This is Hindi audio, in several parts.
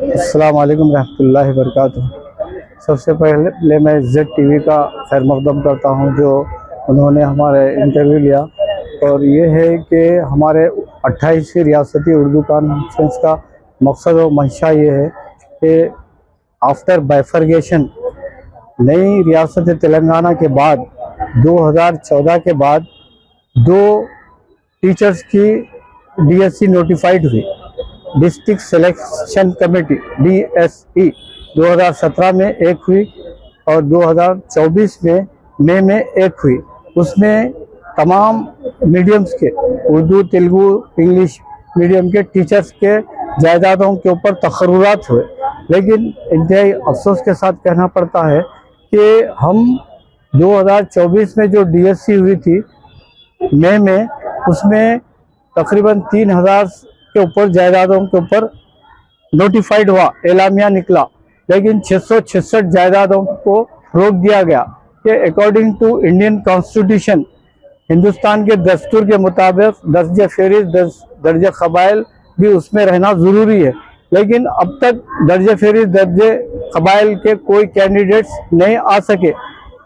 अस्सलाम वालेकुम रहमतुल्लाहि वबरकातुहू। सबसे पहले मैं इज़्ज़त टीवी का खैर मक़दम करता हूं जो उन्होंने हमारे इंटरव्यू लिया। और ये है कि हमारे 28वीं रियासती उर्दू कॉन्फ्रेंस का मकसद और मंशा ये है कि आफ्टर बाइफरगेशन नई रियासत तेलंगाना के बाद 2014 के बाद 2 टीचर्स की DSC नोटिफाइड हुई। डिस्ट्रिक्ट सिलेक्शन कमेटी DSE 2017 में एक हुई और 2024 में मई में एक हुई। उसमें तमाम मीडियम्स के उर्दू, तेलुगु, इंग्लिश मीडियम के टीचर्स के जायदादों के ऊपर तकर्रुरात हुए। लेकिन इंतहाई अफसोस के साथ कहना पड़ता है कि हम 2024 में जो DSC हुई थी मई में, उसमें तकरीबन 3000 के ऊपर जायदादों के ऊपर नोटिफाइड हुआ, एलामिया निकला। लेकिन 666 जायदादों को रोक दिया गया कि according to Indian constitution, Hindustan के दस्तूर के मुताबिक दर्ज फहरिस्त, दर्ज कबाइल भी उसमें रहना ज़रूरी है। लेकिन अब तक दर्ज फहरिस्त, दर्ज कबाइल के कोई कैंडिडेट्स नहीं आ सके।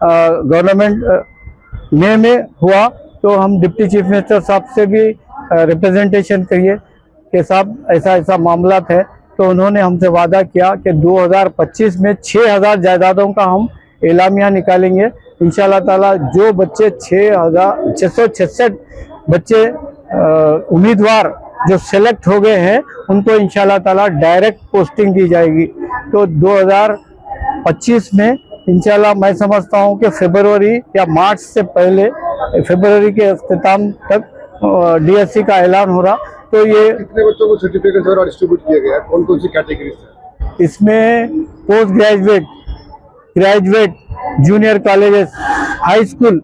गवर्नमेंट मई में हुआ तो हम डिप्टी चीफ मिनिस्टर साहब से भी रिप्रेजेंटेशन करिए कि साहब ऐसा मामला है। तो उन्होंने हमसे वादा किया कि 2025 में 6000 जायदादों का हम एलामिया निकालेंगे इंशाल्लाह ताला। जो बच्चे 666 बच्चे उम्मीदवार जो सेलेक्ट हो गए हैं उनको इंशाल्लाह ताला डायरेक्ट पोस्टिंग दी जाएगी। तो 2025 में इंशाल्लाह मैं समझता हूं कि फरवरी या मार्च से पहले, फरवरी के अख्तिताम तक DSC का ऐलान हो रहा। तो ये कितने बच्चों को सर्टिफिकेट और डिस्ट्रीब्यूट किया गया, कौन कौन सी कैटेगरी से? इसमें post graduate, graduate, junior colleges, high school,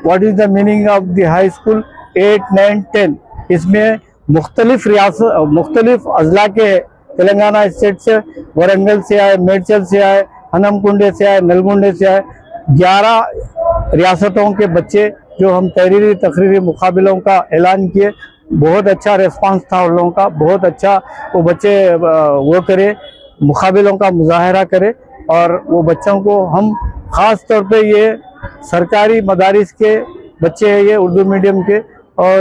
what is the meaning of the high school, 8, 9, 10, इसमें मुख्तलिफ रियासत, मुख्तलिफ अजला के तेलंगाना स्टेट से, वरंगल से आए, मेडचल से आए, हनमकुंडे से आए, नलगुंडे से आए, 11 रियासतों के बच्चे जो हम तहरीरी तकरीरी मुकाबलों का ऐलान किए। बहुत अच्छा रिस्पांस था उन लोगों का, बहुत अच्छा वो बच्चे वो करे, मुकाबलों का मुजाहरा करे। और वो बच्चों को हम ख़ास तौर पे ये सरकारी मदारिस के बच्चे हैं, ये उर्दू मीडियम के। और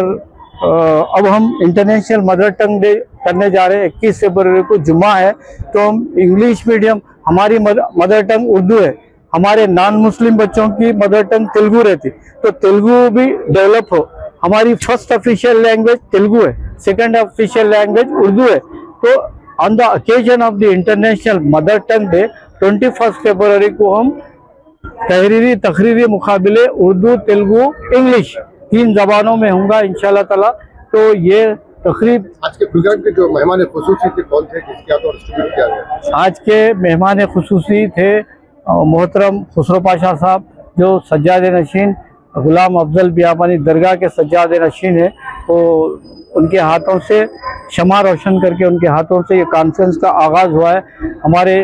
अब हम इंटरनेशनल मदर टंग डे करने जा रहे हैं, 21 फरवरी को जुम्मा है। तो हम इंग्लिश मीडियम, हमारी मदर टंग उर्दू है, हमारे नॉन मुस्लिम बच्चों की मदर टंग तेलुगु रहती, तो तेलुगु भी डेवलप हो। हमारी फर्स्ट ऑफिशियल लैंग्वेज तेलुगु है, सेकंड ऑफिशियल लैंग्वेज उर्दू है। तो on the occasion of the international mother tongue day 21 फरवरी को हम तहरीरी तकरीरी मुकाबले उर्दू, तेलुगु, इंग्लिश 3 जबानों में होगा इंशाल्लाह ताला। तो ये तकरीब आज के प्रोग्राम के जो मेहमान खुसूसी थे कौन थे, किसके हाथों डिस्ट्रीब्यूट किया गया? आज के मेहमान खुसूसी थे मोहतरम खुसरो पाशा साहब, जो सज्जाद नशीन गुलाम अफजल बियाबानी दरगाह के सज्जाद नशीन है। तो उनके हाथों से शमा रोशन करके उनके हाथों से ये कॉन्फ्रेंस का आगाज़ हुआ है। हमारे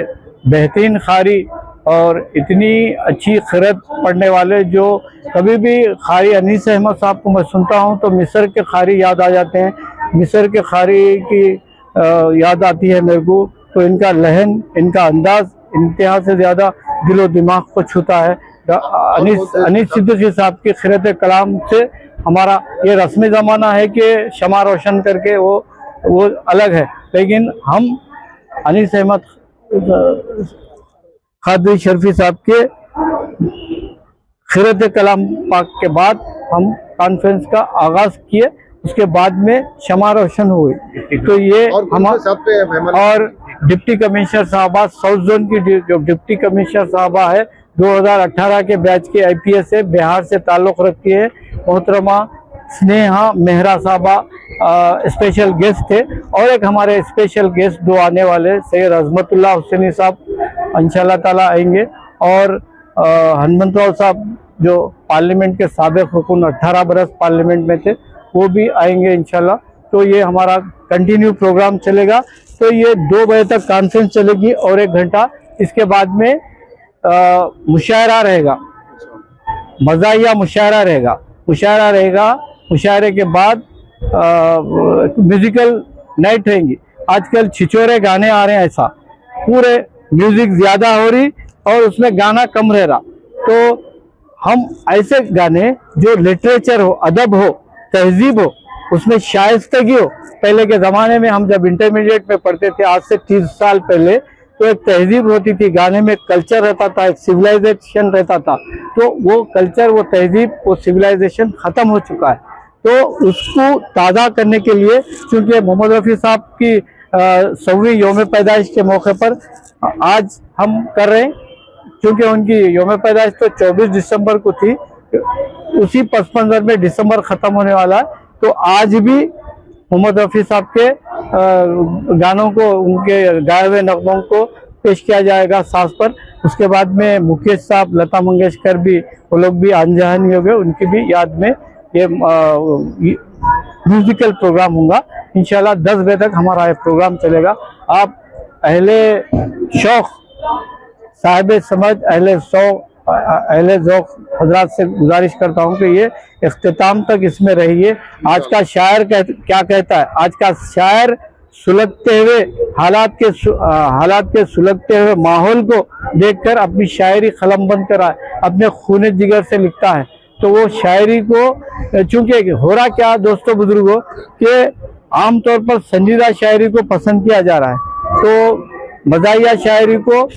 बेहतरीन कारी और इतनी अच्छी क़िरात पढ़ने वाले, जो कभी भी कारी अनीस अहमद साहब को मैं सुनता हूँ तो मिस्र के कारी याद आ जाते हैं, मिस्र के कारी की याद आती है मेरे को। तो इनका लहन, इनका अंदाज़ इंतहा से ज़्यादा दिलो दिमाग को छूता है। अनीस सिद्दीकी साहब की क़िरात कलाम से हमारा ये रस्मी ज़माना है कि शमा रोशन करके वो अलग है। लेकिन हम अनीस अहमद खादरी शर्फी साहब के क़िरात कलाम पाक के बाद हम कॉन्फ्रेंस का आगाज़ किए, उसके बाद में शमा रोशन हुई। तो ये और डिप्टी कमिश्नर साहबा, साउथ जोन की जो डिप्टी कमिश्नर साहबा है 2018 के बैच के IPS से बिहार से ताल्लुक़ रखती है, मोहतरमा स्नेहा मेहरा साहबा स्पेशल गेस्ट थे। और एक हमारे स्पेशल गेस्ट 2 आने वाले सैयद अजमतुल्लाह हुसैनी साहब इंशाल्लाह ताला आएंगे। और हनुमंतराव साहब जो पार्लियामेंट के साबिक़ रुकन 18 बरस पार्लियामेंट में थे, वो भी आएंगे इंशाल्लाह। तो ये हमारा कंटिन्यू प्रोग्राम चलेगा। तो ये 2 बजे तक कॉन्फ्रेंस चलेगी और 1 घंटा इसके बाद में मुशायरा रहेगा, मज़ाहिया मुशायरा रहेगा। मुशायरे के बाद म्यूजिकल नाइट रहेंगी। आजकल छिछोरे गाने आ रहे हैं, ऐसा पूरे म्यूजिक ज्यादा हो रही और उसमें गाना कम रह रहा। तो हम ऐसे गाने जो लिटरेचर हो, अदब हो, तहजीब हो, उसमें शाइस्तगी हो। पहले के ज़माने में हम जब इंटरमीडिएट में पढ़ते थे, आज से 30 साल पहले, तो एक तहजीब होती थी, गाने में कल्चर रहता था, एक सिविलाइजेशन रहता था। तो वो कल्चर, वो तहजीब, वो सिविलाइजेशन ख़त्म हो चुका है। तो उसको ताज़ा करने के लिए, क्योंकि मोहम्मद रफ़ी साहब की 100वीं यौम पैदाइश के मौके पर आज हम कर रहे हैं, क्योंकि उनकी यौम पैदाइश तो 24 दिसंबर को थी, उसी 55 में दिसंबर ख़त्म होने वाला है। तो आज भी मोहम्मद रफ़ी साहब के गानों को, उनके गाए हुए नगमों को पेश किया जाएगा साज पर। उसके बाद में मुकेश साहब, लता मंगेशकर भी, वो लोग भी अनजान हो गए, उनकी भी याद में ये म्यूजिकल प्रोग्राम होगा। इंशाल्लाह 10 बजे तक हमारा ये प्रोग्राम चलेगा। आप अहले शौक, साहिब समझ, अहले ज़ौक़ हजरात से गुजारिश करता हूँ कि ये इख्तिताम तक इसमें रहिए। आज का शायर क्या कहता है? आज का शायर सुलगते हुए हालात के सुलगते हुए माहौल को देखकर अपनी शायरी कलमबंद कराए, अपने खूने जिगर से लिखता है। तो वो शायरी को, चूंकि हो रहा क्या दोस्तों बुजुर्गों, कि आमतौर पर संजीदा शायरी को पसंद किया जा रहा है, तो मज़ाहिया शायरी को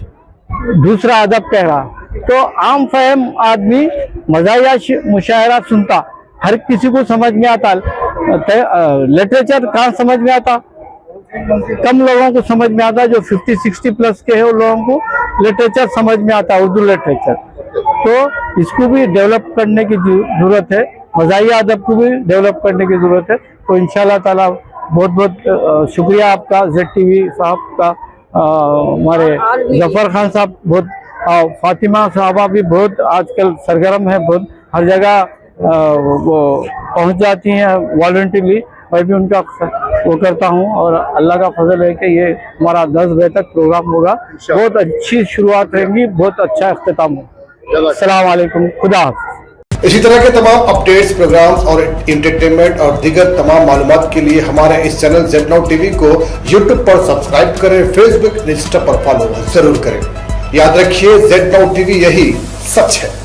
दूसरा अदब कह रहा। तो आम फहम आदमी मज़ाहिया मुशायरा सुनता, हर किसी को समझ में आता, लिटरेचर कहाँ समझ में आता? कम लोगों को समझ में आता, जो 50-60 प्लस के हैं उन लोगों को लिटरेचर समझ में आता, उर्दू लिटरेचर। तो इसको भी डेवलप करने की जरूरत है, मज़ाहिया अदब को भी डेवलप करने की जरूरत है। तो इंशाल्लाह ताला बहुत बहुत शुक्रिया आपका, ZTV साहब का, हमारे जफर खान साहब, बहुत फातिमा साहबा भी बहुत आजकल सरगर्म है, बहुत हर जगह वो पहुंच जाती हैं वॉलंटियरली। मैं भी उनका वो करता हूं, और अल्लाह का फजल है कि ये हमारा 10 बजे तक प्रोग्राम होगा। बहुत अच्छी शुरुआत रहेगी, बहुत अच्छा इख्तिताम होगा। अस्सलाम वालेकुम, खुदा हाफ़िज़। इसी तरह के तमाम अपडेट्स, प्रोग्राम्स और एंटरटेनमेंट और दीगर तमाम मालूमात के लिए हमारे इस चैनल Z Now TV को YouTube पर सब्सक्राइब करें, फेसबुक, इंस्टा पर फॉलो जरूर करें। याद रखिए, Z Now TV यही सच है।